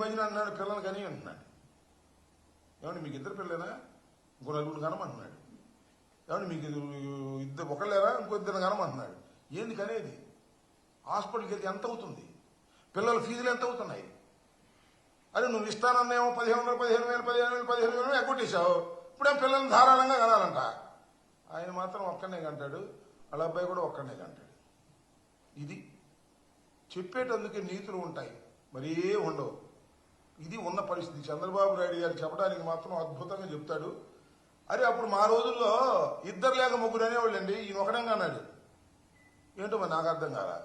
మధ్యన అన్నాడు పిల్లలు కానీ అంటున్నాడు. ఏమండి మీకు ఇద్దరు పిల్లలేనా, ఇంకో నలుగురు కనమంటున్నాడు. ఏమండి మీకు ఇద్దరు ఒకళ్ళేరా, ఇంకో ఇద్దరు కనమంటున్నాడు. ఏంది కనేది? హాస్పిటల్కి వెళ్తే ఎంత అవుతుంది? పిల్లల ఫీజులు ఎంత అవుతున్నాయి? అరే నువ్వు ఇస్తానన్నేమో 15,000 ఎగ్గొట్టేశావు. ఇప్పుడేం పిల్లల్ని ధారాళంగా కనాలంట. ఆయన మాత్రం ఒక్కనే కంటాడు, వాళ్ళ అబ్బాయి కూడా ఒక్కనే కంటాడు. ఇది చెప్పేటందుకే నీతులు ఉంటాయి, మరీ ఉండవు. ఇది ఉన్న పరిస్థితి. చంద్రబాబు నాయుడు గారు చెప్పడానికి మాత్రం అద్భుతంగా చెప్తాడు. అరే అప్పుడు మా రోజుల్లో ఇద్దరు లేక ముగ్గురు అనేవాళ్ళండి, ఈయన ఒకడంగా అన్నాడు. ఏంటో మరి నాకు అర్థం కాదా.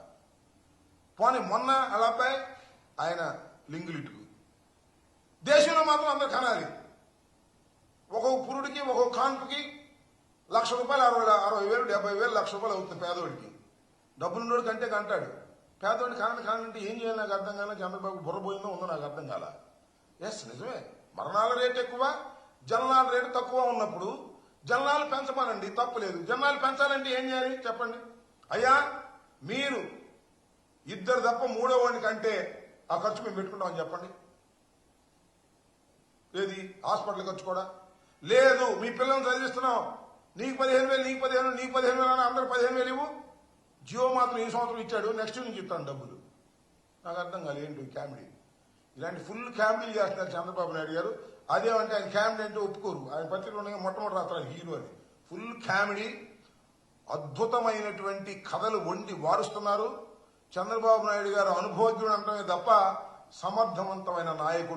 పోనీ మొన్న వాళ్ళ అబ్బాయి ఆయన లింగులిటుకు. దేశంలో మాత్రం అందరు కనాలి. ఒక్కొక్క పురుడికి ఒక్కొక్క కాన్పుకి ₹1,00,000, 60,000, 70,000, ₹1,00,000 అవుతుంది పేదోడికి. డబ్బులున్నోడి కంటే కంటాడు. పేదోడిని కానంటే ఏం చేయాలి నాకు అర్థం కాల. చంద్రబాబు బుర్రపోయిందో ఉందో నాకు అర్థం కాల. ఎస్ నిజమే, మరణాల రేటు ఎక్కువ, జననాల రేటు తక్కువ ఉన్నప్పుడు జననాలు పెంచమనండి, తప్పులేదు. జననాలు పెంచాలంటే ఏం చేయాలి చెప్పండి. అయ్యా మీరు ఇద్దరు తప్ప మూడో వాడిని కంటే ఆ ఖర్చు మేము పెట్టుకుంటామని చెప్పండి. ఏది హాస్పిటల్ ఖర్చు కూడా లేదు. మీ పిల్లల్ని చదివిస్తున్నాం, నీకు 15,000, నీకు 15,000, నీకు 15,000 అని అందరు 15,000 ఇవ్వు. జియో మాత్రం ఈ సంవత్సరం ఇచ్చాడు, నెక్స్ట్ నుంచి ఇస్తాను డబ్బులు. నాకు అర్థం కాదు ఏంటి కామెడీ. ఇలాంటి ఫుల్ కామెడీ చేస్తున్నారు చంద్రబాబు నాయుడు గారు. అదేమంటే ఆయన కామెడీ అంటే ఒప్పుకోరు. ఆయన పత్రికలు ఉండగా మొట్టమొదటి రాత్రాలు హీరో అని. ఫుల్ కామెడీ, అద్భుతమైనటువంటి కథలు వండి వారుస్తున్నారు. చంద్రబాబు నాయుడు గారు అనుభవజ్ఞుడు అంటమే తప్ప సమర్థవంతమైన నాయకుడు